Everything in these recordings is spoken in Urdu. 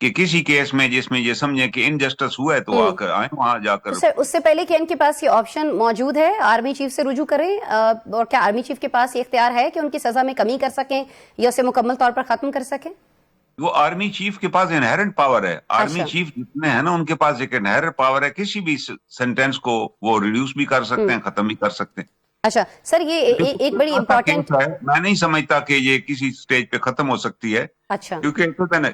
کہ کسی کیس میں جس میں یہ سمجھیں کہ انجسٹس ہوا ہے تو آ کر آئیں وہاں جا کر. سر اس سے پہلے کہ ان کے پاس یہ آپشن موجود ہے آرمی چیف سے رجوع کریں، اور کیا آرمی چیف کے پاس یہ اختیار ہے کہ ان کی سزا میں کمی کر سکیں یا اسے مکمل طور پر ختم کر سکیں؟ وہ آرمی چیف کے پاس انہیرنٹ پاور ہے. آرمی چیف جتنے ہیں نا ان کے پاس ایک انہیرنٹ پاور ہے، کسی بھی سینٹینس کو وہ ریڈیوس بھی کر سکتے ہیں، ختم بھی کر سکتے ہیں. اچھا سر، یہ ایک بڑی امپورٹنٹ ہے. میں نہیں سمجھتا کہ یہ کسی سٹیج پہ ختم ہو سکتی ہے. اچھا، کیونکہ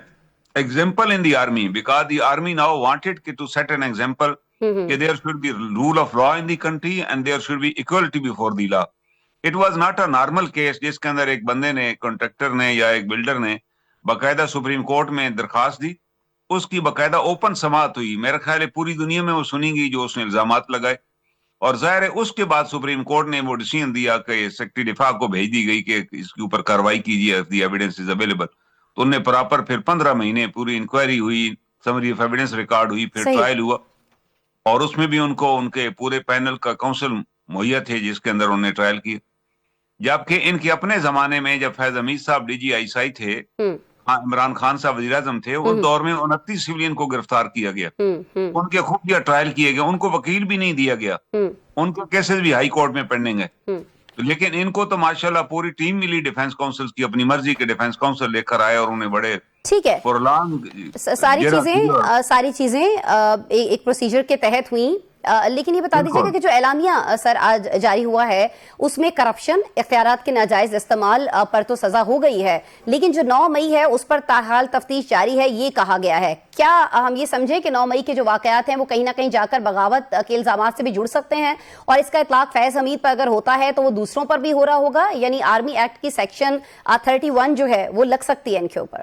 example in the army, because the army now wanted to set an example that there should be rule of law in the country and there should be equality before the law. It was not a normal case جس کے اندر ایک بندے نے، کنٹریکٹر نے یا ایک بلڈر نے باقاعدہ سپریم کورٹ میں درخواست دی، اس کی باقاعدہ اوپن سماعت ہوئی. میرا خیال ہے پوری دنیا میں وہ سنیں گی جو اس نے الزامات لگائے، اور ظاہر ہے اس کے بعد سپریم کورٹ نے وہ ڈیسیژن دیا کہ سیکرٹری دفاع کو بھیج دی گئی کہ اس کے اوپر کاروائی کیجیے، دی ایویڈنس از اویلیبل. تو انہیں پراپر پھر 15 مہینے پوری انکوائری ہوئی، سمری آف ایویڈنس ریکارڈ ہوئی، پھر ٹرائل ہوا، اور اس میں بھی ان کو ان کے پورے پینل کا کونسل مہیا تھے جس کے اندر انہوں نے ٹرائل کیا. جبکہ ان کے اپنے زمانے میں جب فیض حمید صاحب D G I S I تھے، عمران خان صاحب وزیر اعظم تھے، اس دور میں 29 سویلین کو گرفتار کیا گیا، ان کے خفیہ ٹرائل کیے گئے، ان کو وکیل بھی نہیں دیا گیا، ان کے کیسز بھی ہائی کورٹ میں پینڈنگ ہے. لیکن ان کو تو ماشاءاللہ پوری ٹیم ملی ڈیفنس کونسل کی، اپنی مرضی کے ڈیفنس کونسل لے کر آئے، اور انہیں بڑے ٹھیک ہے ساری چیزیں ایک پروسیجر کے تحت ہوئیں. لیکن یہ بتا دیجیے گا کہ جو اعلامیہ سر آج جاری ہوا ہے اس میں کرپشن، اختیارات کے ناجائز استعمال پر تو سزا ہو گئی ہے، لیکن جو 9 مئی ہے اس پر تاحال تفتیش جاری ہے، یہ کہا گیا ہے. کیا ہم یہ سمجھیں کہ 9 مئی کے جو واقعات ہیں وہ کہیں نہ کہیں جا کر بغاوت کے الزامات سے بھی جڑ سکتے ہیں، اور اس کا اطلاق فیض حمید پر اگر ہوتا ہے تو وہ دوسروں پر بھی ہو رہا ہوگا، یعنی آرمی ایکٹ کی سیکشن 31 جو ہے وہ لگ سکتی ہے ان کے اوپر؟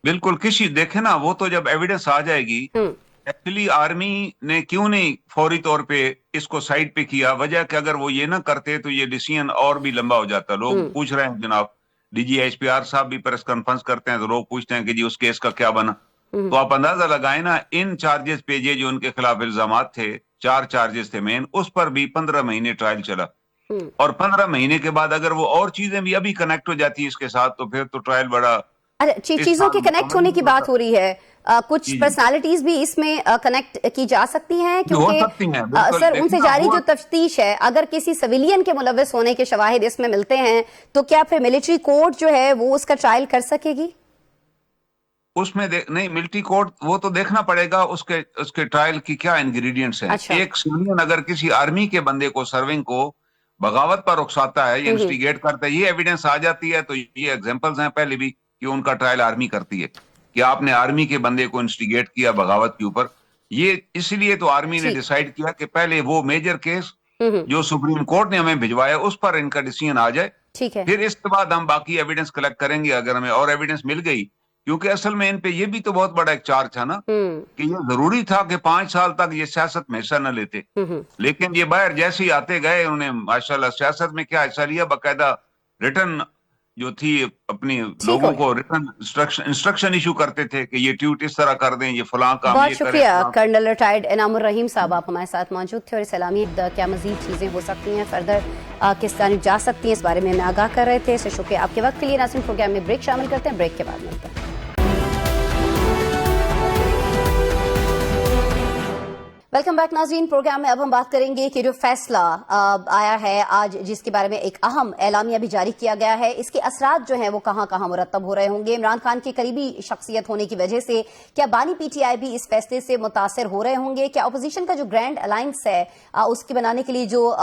بالکل. کسی دیکھیں نا، وہ تو جب ایویڈنس آ جائے گی، ایکچولی آرمی نے کیوں نہیں فوری طور پہ اس کو سائڈ پہ کیا؟ وجہ کہ اگر وہ یہ نہ کرتے تو یہ ڈیسیژن اور بھی لمبا ہو جاتا. لوگ پوچھ رہے ہیں، جناب D G S P R صاحب بھی پریس کانفرنس کرتے ہیں تو لوگ پوچھتے ہیں کہ جی اس کیس کا کیا بنا. تو آپ اندازہ لگائیں نا، ان چارجز پہ جو ان کے خلاف الزامات تھے، 4 چارجز تھے مین، اس پر بھی 15 مہینے ٹرائل چلا، اور 15 مہینے کے بعد اگر وہ اور چیزیں بھی ابھی کنیکٹ ہو جاتی ہیں اس کے ساتھ تو پھر تو ٹرائل بڑا. چیزوں کے کنیکٹ ہونے کی بات ہو رہی ہے، کچھ پرسنالٹیز بھی اس میں کنیکٹ کی جا سکتی ہیں، کیونکہ سر ان سے جاری جو تفتیش ہے اگر کسی سویلین کے ملوث ہونے کے شواہد اس میں ملتے ہیں تو کیا پھر ملٹری کورٹ جو ہے وہ اس کا ٹرائل کر سکے گی؟ اس میں نہیں، ملٹری کورٹ وہ تو دیکھنا پڑے گا اس کے ٹرائل کی کیا انگریڈینٹس ہیں. ایک سویلین اگر کسی آرمی کے بندے کو، سرونگ کو بغاوت پر اکساتا ہے یا انسٹیگیٹ کرتا ہے، یہ ایویڈنس آ جاتی ہے تو یہ ایگزامپلز ہیں پہلے بھی کہ ان کا ٹرائل آرمی کرتی ہے کہ آپ نے آرمی کے بندے کو انسٹیگیٹ کیا بغاوت کے اوپر. یہ اس لیے تو آرمی نے ڈیسائیڈ کیا کہ پہلے وہ میجر کیس جو سپریم کورٹ نے ہمیں بھجوایا اس پر ان کا ڈیسیژن آ جائے، پھر اس کے بعد ہم باقی ایویڈنس کلیکٹ کریں گے اگر ہمیں اور ایویڈنس مل گئی. کیونکہ اصل میں ان پہ یہ بھی تو بہت بڑا ایک چارج تھا نا کہ یہ ضروری تھا کہ 5 سال تک یہ سیاست میں حصہ نہ لیتے، لیکن یہ باہر جیسے ہی آتے گئے انہوں نے ماشاءاللہ سیاست میں کیا حصہ لیا، باقاعدہ ریٹرن جو تھی اپنی لوگوں کو ریٹرن انسٹرکشن ایشو کرتے تھے کہ یہ ٹویٹ اس طرح کر دیں، یہ فلاں کام یہ کریں. بہت شکریہ کرنل ریٹائرڈ انعام الرحیم صاحب، آپ ہمارے ساتھ موجود تھے، اور اس اعلامیہ کیا مزید چیزیں ہو سکتی ہیں، فردر کس جانب جا سکتی ہیں، اس بارے میں ہمیں آگاہ کر رہے تھے. شکریہ آپ کے وقت کے لیے. ناظرین پروگرام میں بریک شامل کرتے ہیں، بریک کے بعد ملتے ہیں. ویلکم بیک ناظرین. پروگرام میں اب ہم بات کریں گے کہ جو فیصلہ آیا ہے آج، جس کے بارے میں ایک اہم اعلامیہ بھی جاری کیا گیا ہے، اس کے اثرات جو ہیں وہ کہاں کہاں مرتب ہو رہے ہوں گے. عمران خان کی قریبی شخصیت ہونے کی وجہ سے کیا بانی پی ٹی آئی بھی اس فیصلے سے متاثر ہو رہے ہوں گے؟ کیا اپوزیشن کا جو گرینڈ الائنس ہے اس کے بنانے کے لیے جو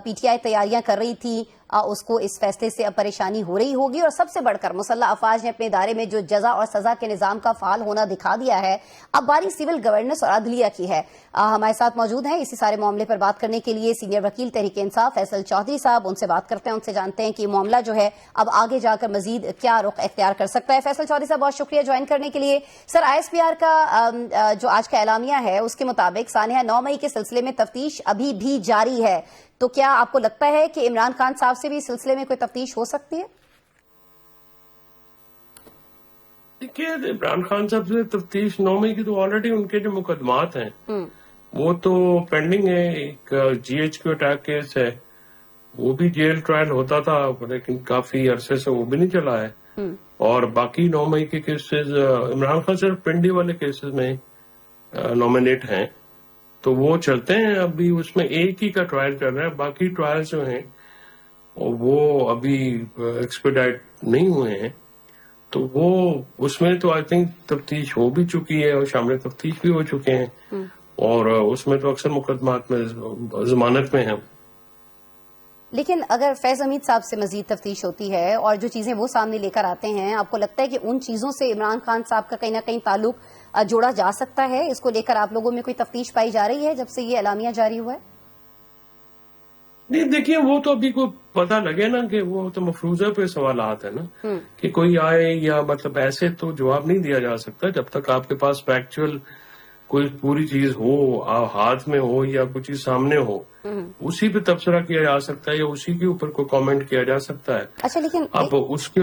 پی ٹی آئی تیاریاں کر رہی تھی اس کو اس فیصلے سے اب پریشانی ہو رہی ہوگی؟ اور سب سے بڑھ کر مسلح افواج نے اپنے ادارے میں جو جزا اور سزا کے نظام کا فعال ہونا دکھا دیا ہے، اب باری سول گورننس اور عدلیہ کی ہے. ہمارے ساتھ موجود ہیں اسی سارے معاملے پر بات کرنے کے لیے سینئر وکیل تحریک انصاف فیصل چودھری صاحب. ان سے بات کرتے ہیں، ان سے جانتے ہیں کہ یہ معاملہ جو ہے اب آگے جا کر مزید کیا رخ اختیار کر سکتا ہے. فیصل چودھری صاحب، بہت شکریہ جوائن کرنے کے لیے. سر، آئی ایس پی آر کا جو آج کا اعلامیہ ہے اس کے مطابق سانحہ 9 مئی کے سلسلے میں تفتیش ابھی بھی جاری ہے، تو کیا آپ کو لگتا ہے کہ عمران خان صاحب سے بھی اس سلسلے میں کوئی تفتیش ہو سکتی ہے؟ دیکھیے، عمران خان صاحب سے تفتیش 9 مئی کی تو آلریڈی ان کے جو مقدمات ہیں وہ تو پینڈنگ ہے. ایک G H Q attack case ہے، وہ بھی جیل ٹرائل ہوتا تھا لیکن کافی عرصے سے وہ بھی نہیں چلا ہے. اور باقی 9 مئی کے کیسز عمران خان صرف پنڈی والے کیسز میں نامنیٹ ہیں، تو وہ چلتے ہیں. ابھی اس میں ایک ہی کا ٹرائل چل رہا ہے، باقی ٹرائل جو ہیں وہ ابھی ایکسپیڈائٹ نہیں ہوئے ہیں. تو وہ اس میں تو آئی تھنک تفتیش ہو بھی چکی ہے اور شامل تفتیش بھی ہو چکے ہیں، اور اس میں تو اکثر مقدمات میں ضمانت میں ہیں. لیکن اگر فیض حمید صاحب سے مزید تفتیش ہوتی ہے اور جو چیزیں وہ سامنے لے کر آتے ہیں، آپ کو لگتا ہے کہ ان چیزوں سے عمران خان صاحب کا کہیں نہ کہیں تعلق جوڑا جا سکتا ہے؟ اس کو لے کر آپ لوگوں میں کوئی تفتیش پائی جا رہی ہے جب سے یہ اعلامیہ جاری ہوا ہے؟ نہیں دیکھیے، وہ تو ابھی کوئی پتہ لگے نا، کہ وہ تو مفروضہ پہ سوالات ہیں نا، کہ کوئی آئے یا مطلب ایسے تو جواب نہیں دیا جا سکتا جب تک آپ کے پاس فیکچوئل کوئی پوری چیز ہو، ہاتھ میں ہو یا کوئی چیز سامنے ہو، اسی پہ تبصرہ کیا جا سکتا ہے یا اسی کے اوپر کوئی کامنٹ کیا جا سکتا ہے. اچھا لیکن اب اس کے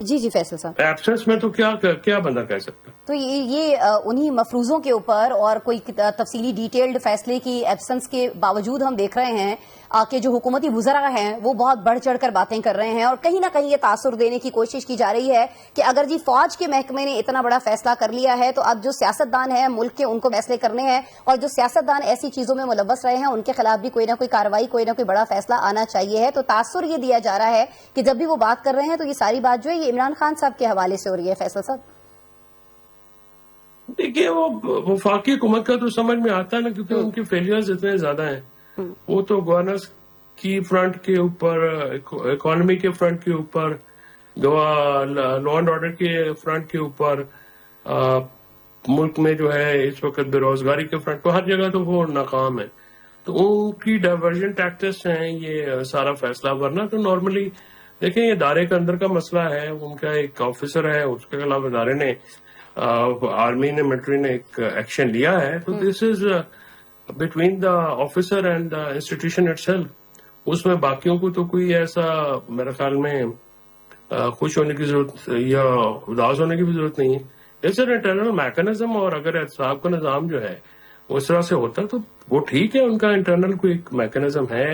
جی فیصل صاحب، ایبسنس میں تو کیا بندہ کہہ سکتا ہے؟ تو یہ انہی مفروضوں کے اوپر اور کوئی تفصیلی ڈیٹیلڈ فیصلے کی ایبسنس کے باوجود ہم دیکھ رہے ہیں کہ جو حکومتی وزراء ہیں وہ بہت بڑھ چڑھ کر باتیں کر رہے ہیں، اور کہیں نہ کہیں یہ تاثر دینے کی کوشش کی جا رہی ہے کہ اگر جی فوج کے محکمے نے اتنا بڑا فیصلہ کر لیا ہے تو اب جو سیاستدان ہیں ملک کے، ان کو فیصلے کرنے ہیں، اور جو سیاستدان ایسی چیزوں میں ملوث رہے ہیں ان کے خلاف بھی کوئی نہ کوئی کارروائی، کوئی نہ کوئی بڑا فیصلہ آنا چاہیے ہے. تو تاثر یہ دیا جا رہا ہے کہ جب بھی وہ بات کر رہے ہیں تو یہ ساری بات جو ہے یہ عمران خان صاحب کے حوالے سے ہو رہی ہے. فیصل صاحب دیکھیے، وہ وفاقی حکومت کا تو سمجھ میں آتا ہے نا، کیونکہ ان کے فیلئرز اتنے زیادہ ہیں. وہ تو گورننس کی فرنٹ کے اوپر، اکانومی کے فرنٹ کے اوپر، لا اینڈ آرڈر کے فرنٹ کے اوپر، ملک میں جو ہے اس وقت بے روزگاری کے فرنٹ کو، ہر جگہ تو وہ ناکام ہے. تو ان کی ڈائیورژن ٹیکٹکس ہیں یہ سارا فیصلہ. ورنہ تو نارملی دیکھیں، یہ ادارے کے اندر کا مسئلہ ہے. ان کا ایک آفیسر ہے، اس کے خلاف ادارے نے، آرمی نے، ملٹری نے ایک ایکشن لیا ہے. تو this is between the officer and the institution itself. اس میں باقیوں کو تو کوئی ایسا میرے خیال میں خوش ہونے کی ضرورت یا اداس ہونے کی بھی ضرورت نہیں ہے. اٹس این انٹرنل میکانزم، اور اگر احتساب کا نظام جو ہے اس طرح سے ہوتا تو وہ ٹھیک ہے. ان کا انٹرنل کوئی ایک میکانزم ہے.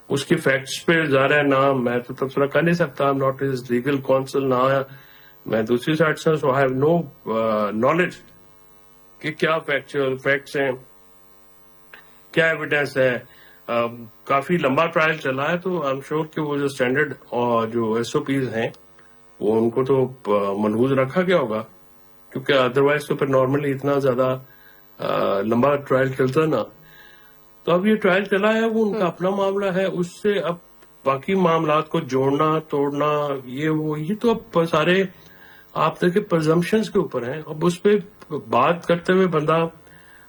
اس کے فیکٹس پہ ظاہر ہے نہ میں تو تبصرہ کر نہیں سکتا، ناٹ از لیگل کونسل، نہ میں دوسری سائڈ سے سو ہیو نو نالج کہ کیا فیکچوئل فیکٹس ہیں، کیا ایویڈینس ہے. کافی لمبا ٹرائل چلا ہے، تو آئی ایم شیور کہ وہ جو اسٹینڈرڈ اور جو ایس او پیز ہیں وہ ان کو تو ملحوظ رکھا گیا ہوگا، کیونکہ ادروائز تو پھر نارملی اتنا زیادہ لمبا ٹرائل چلتا نا. تو اب یہ ٹرائل چلا ہے، وہ ان کا اپنا معاملہ ہے. اس سے اب باقی معاملات کو جوڑنا توڑنا یہ تو اب سارے آپ دیکھیں پرزمپشنز کے اوپر ہیں. اب اس پہ بات کرتے ہوئے بندہ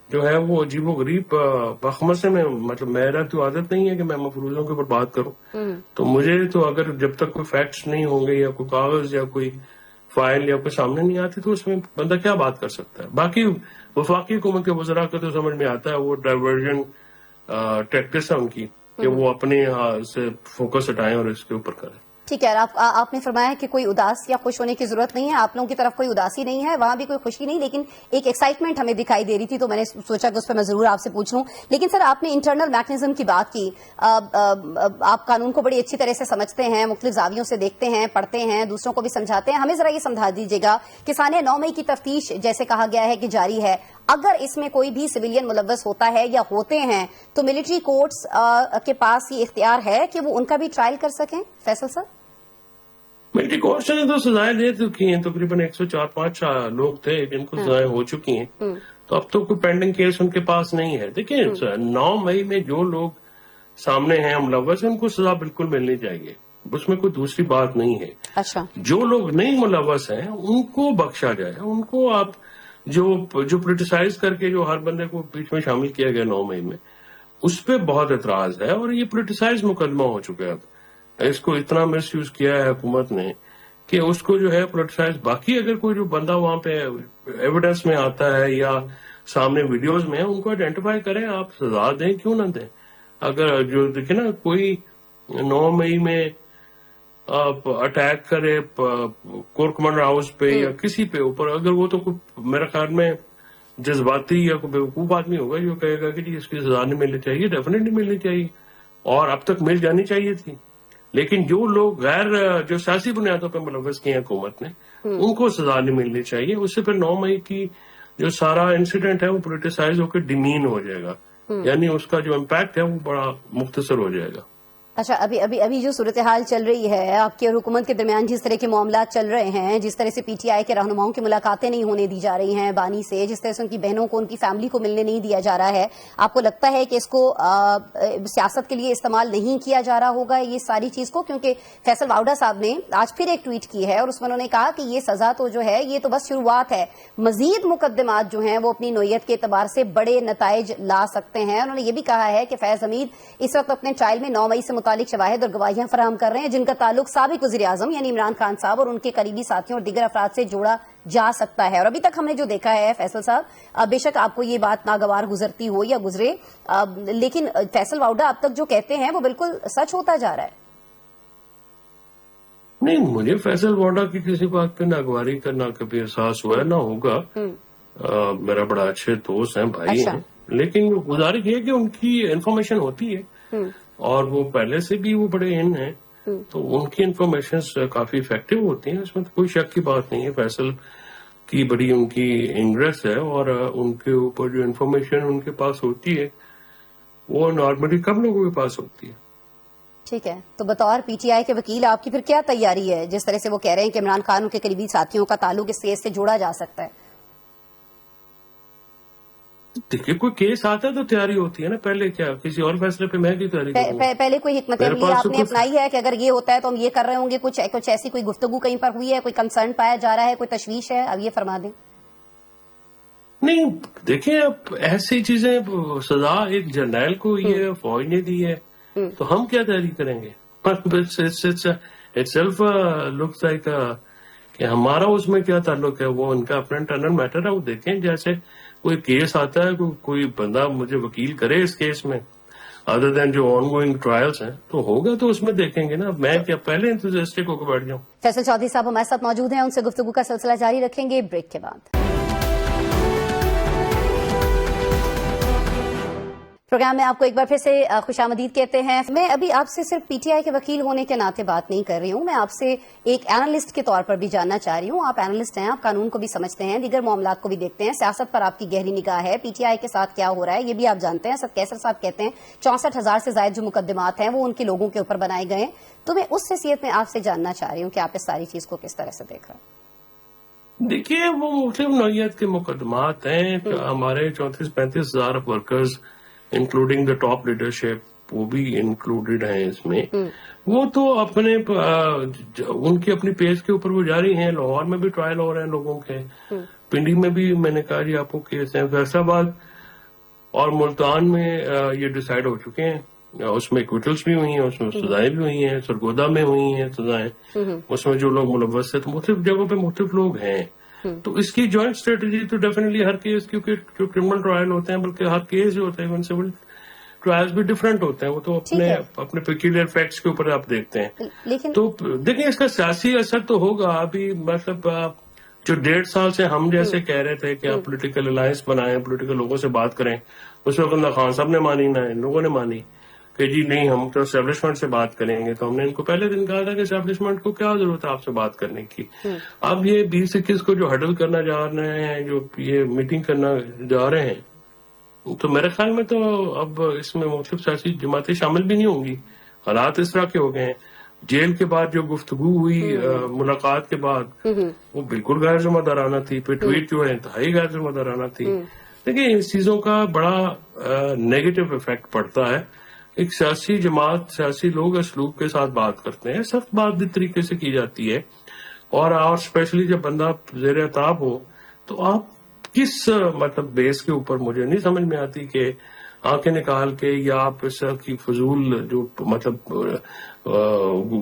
جو ہے وہ عجیب و غریب بخمس سے، میں مطلب میرا تو عادت نہیں ہے کہ میں مفروضوں کے اوپر بات کروں. تو مجھے تو اگر جب تک کوئی فیکٹس نہیں ہوں گے یا کوئی کاغذ یا کوئی فائل یا کوئی سامنے نہیں آتی تو اس میں بندہ کیا بات کر سکتا ہے. باقی وفاقی حکومت کے وزراء کا تو سمجھ میں آتا ہے، وہ ڈائیورژن ٹیکٹکس ہے ان کی کہ وہ اپنے سے فوکس ہٹائیں اور اس کے اوپر کریں. ٹھیک ہے. آپ نے فرمایا کہ کوئی اداس یا خوش ہونے کی ضرورت نہیں ہے. آپ لوگوں کی طرف کوئی اداسی نہیں ہے، وہاں بھی کوئی خوشی نہیں، لیکن ایک ایکسائٹمنٹ ہمیں دکھائی دے رہی تھی، تو میں نے سوچا کہ اس پہ میں ضرور آپ سے پوچھ لوں. لیکن سر، آپ نے انٹرنل میکنزم کی بات کی. آپ قانون کو بڑی اچھی طرح سے سمجھتے ہیں، مختلف زاویوں سے دیکھتے ہیں، پڑھتے ہیں، دوسروں کو بھی سمجھاتے ہیں. ہمیں ذرا یہ سمجھا دیجیے گا کہ سانحہ 9 مئی کی تفتیش جیسے کہا گیا ہے کہ جاری ہے، اگر اس میں کوئی بھی سویلین ملوث ہوتا ہے یا ہوتے ہیں تو ملٹری کورٹس کے پاس یہ اختیار ہے کہ وہ ان کا بھی ٹرائل کر سکیں؟ فیصل سر، ملٹری کورٹس نے تو سزائیں دے چکی ہیں، تقریباً 104-5 لوگ تھے جن کو سزائیں ہو چکی ہیں. تو اب تو کوئی پینڈنگ کیس ان کے پاس نہیں ہے. دیکھیں 9 مئی میں جو لوگ سامنے ہیں ملوث، ان کو سزا بالکل ملنی چاہیے، اس میں کوئی دوسری بات نہیں ہے. اچھا، جو لوگ نہیں ملوث ہیں ان کو بخشا جائے. ان کو آپ جو پولیٹیسائز کر کے جو ہر بندے کو بیچ میں شامل کیا گیا 9 مئی میں، اس پہ بہت اعتراض ہے. اور یہ پولیٹیسائز مقدمہ ہو چکا ہے. اب اس کو اتنا مس یوز کیا ہے حکومت نے کہ اس کو جو ہے پولیٹیسائز. باقی اگر کوئی جو بندہ وہاں پہ ایویڈنس میں آتا ہے یا سامنے ویڈیوز میں، ان کو آئیڈینٹیفائی کریں، آپ سزا دیں، کیوں نہ دیں. اگر جو دیکھیں نا، کوئی 9 مئی میں آپ اٹیک کرے کور کمانڈر ہاؤس پہ یا کسی پہ اوپر، اگر وہ تو میرے خیال میں جذباتی یا کوئی بیوقوف آدمی ہوگا جو کہے گا کہ جی اس کی سزا نہیں ملنی چاہیے. ڈیفینیٹلی ملنی چاہیے، اور اب تک مل جانی چاہیے تھی. لیکن جو لوگ جو سیاسی بنیادوں پر ملوث کیے حکومت نے ان کو سزا نہیں ملنی چاہیے. اس سے پھر 9 مئی کی جو سارا انسیڈنٹ ہے وہ پولیٹیسائز ہو کے ڈیمین ہو جائے گا, یعنی اس کا جو امپیکٹ ہے وہ بڑا مختصر ہو جائے گا. اچھا, ابھی جو صورتحال چل رہی ہے آپ کی اور حکومت کے درمیان, جس طرح کے معاملات چل رہے ہیں, جس طرح سے پی ٹی آئی کے رہنماؤں کی ملاقاتیں نہیں ہونے دی جا رہی ہیں بانی سے, جس طرح سے ان کی بہنوں کو ان کی فیملی کو ملنے نہیں دیا جا رہا ہے, آپ کو لگتا ہے کہ اس کو سیاست کے لیے استعمال نہیں کیا جا رہا ہوگا یہ ساری چیز کو؟ کیونکہ فیصل واؤڈا صاحب نے آج پھر ایک ٹویٹ کی ہے اور اس میں انہوں نے کہا کہ یہ سزا تو جو ہے یہ تو بس شروعات ہے, مزید مقدمات جو ہیں وہ اپنی نوعیت کے اعتبار سے بڑے نتائج لا سکتے ہیں. انہوں نے یہ بھی کہا ہے کہ فیض حمید اس وقت اپنے ٹرائل میں 9 مئی سے متعلق شواہد اور گواہیاں فراہم کر رہے ہیں جن کا تعلق سابق وزیر اعظم یعنی عمران خان صاحب اور ان کے قریبی ساتھیوں اور دیگر افراد سے جوڑا جا سکتا ہے. اور ابھی تک ہم نے جو دیکھا ہے فیصل صاحب, بے شک آپ کو یہ بات ناگوار گزرتی ہو یا گزرے, لیکن فیصل واؤڈا اب تک جو کہتے ہیں وہ بالکل سچ ہوتا جا رہا ہے. نہیں, مجھے فیصل واؤڈا کی کسی بات پہ ناگواری کا نہ کبھی احساس ہوا ہے نہ ہوگا. میرا بڑا اچھے دوست ہیں, بھائی ہیں, لیکن گزارش یہ کہ ان کی انفارمیشن ہوتی ہے اور وہ پہلے سے بھی وہ بڑے ان ہیں تو ان کی انفارمیشن کافی افیکٹو ہوتی ہیں, اس میں کوئی شک کی بات نہیں ہے. فیصل کی بڑی ان کی انٹرسٹ ہے اور ان کے اوپر جو انفارمیشن ان کے پاس ہوتی ہے وہ نارملی کم لوگوں کے پاس ہوتی ہے. ٹھیک ہے, تو بطور پی ٹی آئی کے وکیل آپ کی پھر کیا تیاری ہے جس طرح سے وہ کہہ رہے ہیں کہ عمران خان ان کے قریبی ساتھیوں کا تعلق اس کیس سے جوڑا جا سکتا ہے؟ دیکھیے, کوئی کیس آتا ہے تو تیاری ہوتی ہے نا, پہلے کیا کسی اور فیصلے پہ میں کی تیاری کروں؟ پہلے کوئی حکمت عملی آپ نے اپنائی ہے کہ اگر یہ ہوتا ہے تو ہم یہ کر رہے ہوں گے, کچھ ایسی کوئی گفتگو کہیں پر ہوئی ہے, کوئی کنسرن پایا جا رہا ہے, کوئی تشویش ہے؟ اب یہ فرما دیں. نہیں, دیکھیں اب ایسی چیزیں, سزا ایک جرنیل کو یہ فوج نے دی ہے تو ہم کیا تیاری کریں گے؟ اٹ سیلف لکس لائک کہ ہمارا اس میں کیا تعلق ہے, وہ ان کا اپنا انٹرنل میٹر ہے, وہ دیکھیں. جیسے کوئی کیس آتا ہے, کوئی بندہ مجھے وکیل کرے اس کیس میں ادر دین جو آن گوئنگ ٹرائلز ہیں تو ہوگا تو اس میں دیکھیں گے نا. میں کیا پہلے انتھوزیاسٹک ہو کے بیٹھ جاؤں؟ فیصل چودھری صاحب ہمارے ساتھ موجود ہیں, ان سے گفتگو کا سلسلہ جاری رکھیں گے بریک کے بعد. پروگرام میں آپ کو ایک بار پھر سے خوش آمدید کہتے ہیں. میں ابھی آپ سے صرف پی ٹی آئی کے وکیل ہونے کے ناطے بات نہیں کر رہی ہوں, میں آپ سے ایک اینالسٹ کے طور پر بھی جاننا چاہ رہی ہوں. آپ اینالسٹ ہیں, آپ قانون کو بھی سمجھتے ہیں, دیگر معاملات کو بھی دیکھتے ہیں, سیاست پر آپ کی گہری نگاہ ہے, پی ٹی آئی کے ساتھ کیا ہو رہا ہے یہ بھی آپ جانتے ہیں. اسد کیسر صاحب کہتے ہیں 64,000 سے زائد جو مقدمات ہیں وہ ان کے لوگوں کے اوپر بنائے گئے ہیں. تو میں اس حیثیت میں آپ سے جاننا چاہ رہی ہوں کہ آپ اس ساری چیز کو کس طرح سے دیکھ رہے ہیں. دیکھیے, وہ مختلف نوعیت کے مقدمات ہیں. ہمارے 34-35 ہزار workers including the top leadership وہ بھی انکلوڈیڈ ہیں اس میں. وہ تو اپنے ان کی اپنی پیج کے اوپر وہ جاری ہیں. لاہور میں بھی ٹرائل ہو رہے ہیں لوگوں کے, پنڈی میں بھی میں نے کہا جی آپ کو کیس ہیں, فیصل آباد اور ملتان میں یہ ڈیسائیڈ ہو چکے ہیں. اس میں ایکویٹلس بھی ہوئی ہیں, اس میں سزائیں بھی ہوئی ہیں, سرگودا میں ہوئی ہیں سزائیں, اس میں جو لوگ ملوث ہیں تو مختلف جگہوں پہ مختلف لوگ ہیں. تو اس کی جوائنٹ اسٹریٹجی تو ڈیفینیٹلی ہر کیس, کیونکہ جو کرمنل ٹرائل ہوتے ہیں بلکہ ہر کیس جو ہوتا ہے ایون سول ٹرائلز بھی ڈفرینٹ ہوتے ہیں, وہ تو اپنے پیکیولر فیکٹس کے اوپر آپ دیکھتے ہیں. تو دیکھیں اس کا سیاسی اثر تو ہوگا. ابھی مطلب جو 1.5 سال سے ہم جیسے کہہ رہے تھے کہ آپ پولیٹیکل الائنس بنائیں, پولیٹیکل لوگوں سے بات کریں, اس وقت عمران خان صاحب نے مانی نہ ان لوگوں نے مانی کہ جی نہیں ہم تو اسٹیبلشمنٹ سے بات کریں گے. تو ہم نے ان کو پہلے دن کہا تھا کہ اسٹیبلشمنٹ کو کیا ضرورت ہے آپ سے بات کرنے کی. اب یہ 20-21 کو جو ہڈل کرنا جا رہے ہیں, جو یہ میٹنگ کرنا جا رہے ہیں, تو میرے خیال میں تو اب اس میں مختلف سیاسی جماعتیں شامل بھی نہیں ہوں گی. حالات اس طرح کے ہو گئے ہیں. جیل کے بعد جو گفتگو ہوئی ملاقات کے بعد وہ بالکل غیر ذمہ دارانہ تھی. پھر ٹویٹ جو ہے انتہائی غیر ذمہ دارانہ تھی. دیکھیں اس چیزوں کا بڑا نیگیٹو افیکٹ پڑتا ہے. ایک سیاسی جماعت, سیاسی لوگ اسلوب کے ساتھ بات کرتے ہیں, سخت بات بھی طریقے سے کی جاتی ہے, اور اسپیشلی جب بندہ زیر عتاب ہو تو آپ کس مطلب بیس کے اوپر, مجھے نہیں سمجھ میں آتی کہ آنکھیں نکال کے یا آپ اس کی فضول جو مطلب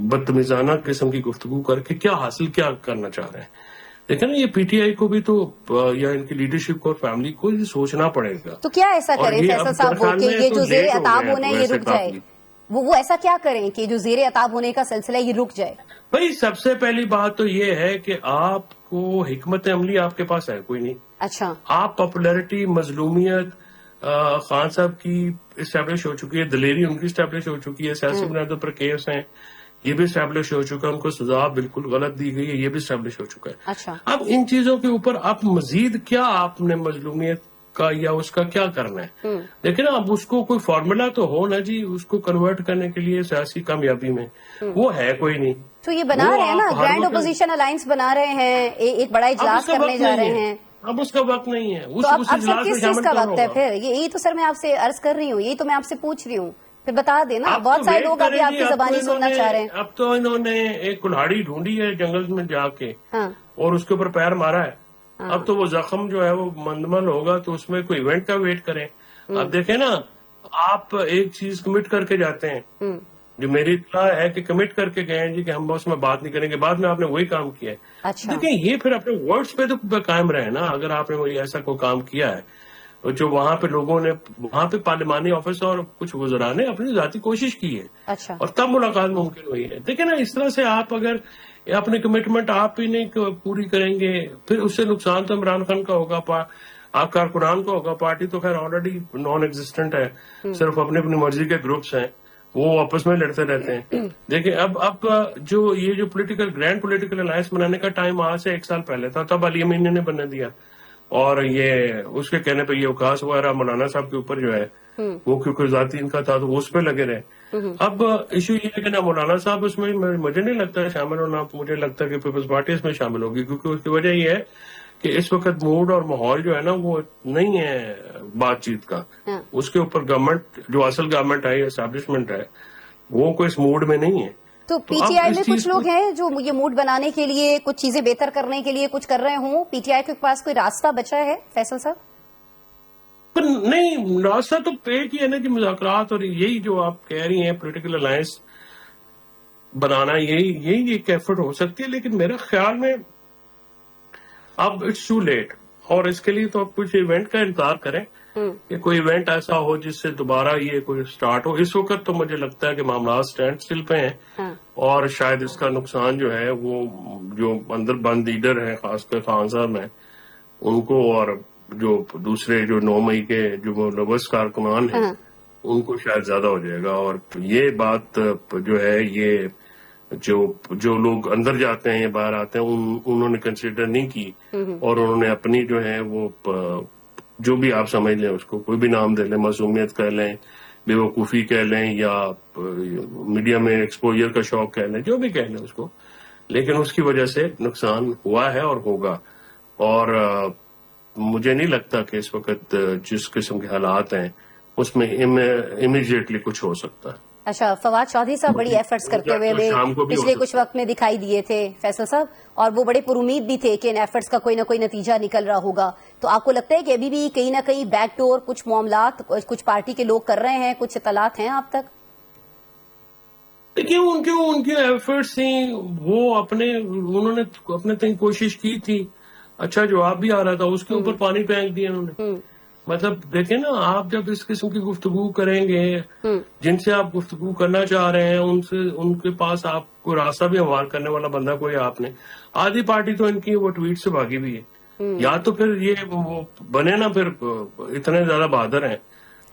بدتمیزانہ قسم کی گفتگو کر کے کیا حاصل کیا کرنا چاہ رہے ہیں. دیکھیں نا, یہ پی ٹی آئی کو بھی تو یا ان کی لیڈرشپ کو اور فیملی کو یہ سوچنا پڑے گا. تو کیا ایسا کریں فیصل صاحب کہ یہ جو زیر عتاب ہونا ہے یہ رک جائے؟ وہ ایسا کیا کریں کہ جو زیر عتاب ہونے کا سلسلہ یہ رک جائے؟ بھائی سب سے پہلی بات تو یہ ہے کہ آپ کو حکمت عملی آپ کے پاس ہے کوئی نہیں. اچھا, آپ پاپولیرٹی, مظلومیت خان صاحب کی اسٹیبلش ہو چکی ہے, دلیری ان کی اسٹیبلش ہو چکی ہے, سیاسی بنیادوں پر کیس ہیں, یہ بھی اسٹیبلش ہو چکا ہے، ان کو سزا بالکل غلط دی گئی ہے، یہ بھی اسٹیبلش ہو چکا ہے. اچھا اب ان چیزوں کے اوپر آپ مزید کیا آپ نے مظلومیت کا یا اس کا کیا کرنا ہے؟ لیکن اب اس کو کوئی فارمولا تو ہو نا جی، اس کو کنورٹ کرنے کے لیے سیاسی کامیابی میں وہ ہے کوئی نہیں. تو یہ بنا رہے ہیں نا، گرینڈ اپوزیشن الائنس بنا رہے ہیں، ایک بڑا اجلاس کرنے جا رہے ہیں. اب اس کا وقت نہیں ہے. تو اب سر کس چیز کا وقت ہے پھر؟ یہی تو سر میں آپ سے عرض کر رہی ہوں، یہی تو میں آپ سے پوچھ رہی ہوں، پھر بتا دینا. بہت سارے لوگ ابھی آپ کی زبانی سننا چاہ رہے ہیں. اب تو انہوں نے ایک کلہاڑی ڈھونڈی ہے جنگل میں جا کے ہاں اور اس کے اوپر پیر مارا ہے. اب تو وہ زخم جو ہے وہ مندمل ہوگا، تو اس میں کوئی ایونٹ کا ویٹ کریں. اب دیکھیں نا، آپ ایک چیز کمٹ کر کے جاتے ہیں، جو میری اطلاع ہے کہ کمٹ کر کے گئے ہیں جی کہ ہم اس میں بات نہیں کریں گے، بعد میں آپ نے وہی کام کیا ہے. اچھا دیکھیں یہ پھر اپنے ورڈز پہ تو قائم رہے نا. اگر آپ نے وہی ایسا کوئی کام کیا ہے جو وہاں پہ لوگوں نے، وہاں پہ پارلیمانی آفس اور کچھ وزراء نے اپنی ذاتی کوشش کی ہے اچھا اور تب ملاقات ممکن ہوئی ہے. دیکھیں نا، اس طرح سے آپ اگر اپنے کمٹمنٹ آپ ہی نہیں پوری کریں گے، پھر اس سے نقصان تو عمران خان کا ہوگا، آپ کارکنان کا ہوگا. پارٹی تو خیر آلریڈی نان ایگزسٹنٹ ہے، صرف اپنی اپنی مرضی کے گروپس ہیں، وہ آپس میں لڑتے رہتے ہیں. دیکھیں اب جو یہ جو گرینڈ پولیٹیکل الائنس بنانے کا ٹائم آج سے 1 سال پہلے تھا، تب علی امین نے بنا دیا، اور یہ اس کے کہنے پہ یہ اوقاس وغیرہ مولانا صاحب کے اوپر جو ہے وہ کیونکہ ذاتی ان کا تھا تو اس پہ لگے رہے. اب ایشو یہ ہے کہ نہ مولانا صاحب اس میں مجھے نہیں لگتا شامل ہونا، مجھے لگتا ہے کہ پیپلز پارٹی اس میں شامل ہوگی، کیونکہ اس کی وجہ یہ ہے کہ اس وقت موڈ اور ماحول جو ہے نا وہ نہیں ہے بات چیت کا. اس کے اوپر گورنمنٹ جو اصل گورنمنٹ ہے، اسٹیبلشمنٹ ہے، وہ کوئی اس موڈ میں نہیں ہے. تو پی ٹی آئی میں کچھ لوگ ہیں جو یہ موڈ بنانے کے لیے، کچھ چیزیں بہتر کرنے کے لیے کچھ کر رہے ہوں. پی ٹی آئی کے پاس کوئی راستہ بچا ہے فیصل صاحب؟ پر نہیں، راستہ تو ایک ہی ہے نا کہ مذاکرات، اور یہی جو آپ کہہ رہی ہیں پولیٹیکل الائنس بنانا، یہی ایک ایفرٹ ہو سکتی ہے. لیکن میرے خیال میں اب اٹس ٹو لیٹ، اور اس کے لیے تو آپ کچھ ایونٹ کا انتظار کریں کہ کوئی ایونٹ ایسا ہو جس سے دوبارہ یہ کوئی سٹارٹ ہو. اس وقت تو مجھے لگتا ہے کہ معاملات سٹینڈ سٹل پہ ہیں، اور شاید اس کا نقصان جو ہے وہ جو اندر بند لیڈر ہیں، خاص کر خان صاحب ہیں، ان کو، اور جو دوسرے جو 9 مئی کے جو ملوث کارکنان ہیں ان کو شاید زیادہ ہو جائے گا. اور یہ بات جو ہے، یہ جو لوگ اندر جاتے ہیں یا باہر آتے ہیں انہوں نے کنسیڈر نہیں کی، اور انہوں نے اپنی جو ہے وہ جو بھی آپ سمجھ لیں، اس کو کوئی بھی نام دے لیں، معصومیت کہہ لیں، بے وقوفی کہہ لیں، یا میڈیا میں ایکسپوجر کا شوق کہہ لیں، جو بھی کہہ لیں اس کو، لیکن اس کی وجہ سے نقصان ہوا ہے اور ہوگا. اور مجھے نہیں لگتا کہ اس وقت جس قسم کے حالات ہیں اس میں امیڈیٹلی کچھ ہو سکتا ہے. اچھا، فواد چودھری صاحب بڑی ایفرٹس کرتے ہوئے پچھلے کچھ وقت میں دکھائی دیے تھے فیصل صاحب، اور وہ بڑے پر امید بھی تھے کہ ان ایفرٹس کا کوئی نہ کوئی نتیجہ نکل رہا ہوگا. تو آپ کو لگتا ہے کہ ابھی بھی کہیں نہ کہیں بیک ڈور کچھ معاملات کچھ پارٹی کے لوگ کر رہے ہیں، کچھ اطلاعات ہیں آپ تک؟ دیکھیے ان کے ایفرٹس تھیں، وہ انہوں نے اپنے تک کوشش کی تھی. اچھا جواب بھی آ رہا تھا، اس کے اوپر پانی پھینک دیا انہوں نے. مطلب دیکھیں نا، آپ جب اس قسم کی گفتگو کریں گے، جن سے آپ گفتگو کرنا چاہ رہے ہیں ان کے پاس آپ کو راستہ بھی ہموار کرنے والا بندہ کوئی آپ نے. آدھی پارٹی تو ان کی وہ ٹویٹ سے بھاگی بھی ہے. یا تو پھر یہ وہ بنے نا، پھر اتنے زیادہ بہادر ہیں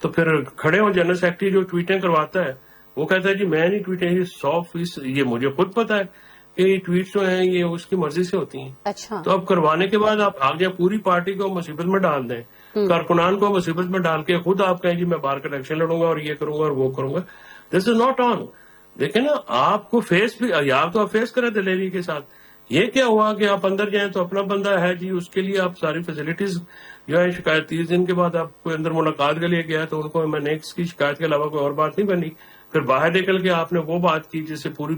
تو پھر کھڑے ہوں. جنرل سیکرٹری جو ٹویٹیں کرواتا ہے وہ کہتا ہے جی میں نہیں ٹویٹیں، یہ 100%، یہ مجھے خود پتا ہے کہ یہ ٹویٹس جو ہیں یہ اس کی مرضی سے ہوتی ہیں. اچھا، تو اب کروانے کے بعد آپ آگے پوری پارٹی کو مصیبت میں ڈال دیں، کارکنان کو مصیبت میں ڈال کے خود آپ کہیں جی میں باہر کا الیکشن لڑوں گا اور یہ کروں گا اور وہ کروں گا. دس از ناٹ آن. دیکھیں نا، آپ کو فیس بھی، یا تو آپ فیس کریں دلیری کے ساتھ. یہ کیا ہوا کہ آپ اندر جائیں تو اپنا بندہ ہے جی، اس کے لیے آپ ساری فیسلٹیز جو ہے، شکایت 30 دن کے بعد آپ کو اندر ملاقات کے لیے گیا تو ان کو میں نے اس کی شکایت کے علاوہ کوئی اور بات نہیں بنی. پھر باہر نکل کے آپ نے وہ بات کی جس سے پوری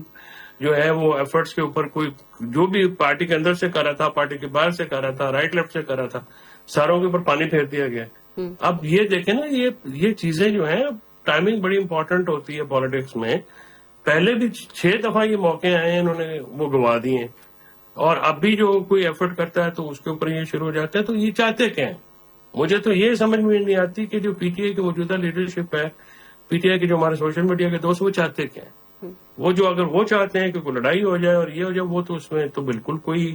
جو ہے وہ ایفرٹس کے اوپر کوئی جو بھی پارٹی کے اندر سے کر رہا تھا، پارٹی کے باہر سے کر رہا تھا، رائٹ لیفٹ سے کر رہا تھا، ساروں کے اوپر پانی پھیر دیا گیا. اب یہ دیکھیں نا، یہ چیزیں جو ہیں، ٹائمنگ بڑی امپورٹنٹ ہوتی ہے پالیٹکس میں. پہلے بھی 6 دفعہ یہ موقع آئے ہیں، انہوں نے وہ گوا دیے ہیں، اور اب بھی جو کوئی ایفرٹ کرتا ہے تو اس کے اوپر یہ شروع ہو جاتا ہے. تو یہ چاہتے کیا ہیں؟ مجھے تو یہ سمجھ میں نہیں آتی کہ جو پی ٹی آئی کی موجودہ لیڈرشپ ہے، پی ٹی آئی کے جو ہمارے سوشل میڈیا کے دوست، وہ چاہتے کیا ہیں؟ وہ جو اگر وہ چاہتے ہیں کہ کوئی لڑائی ہو جائے اور یہ ہو جائے، وہ تو اس میں تو بالکل کوئی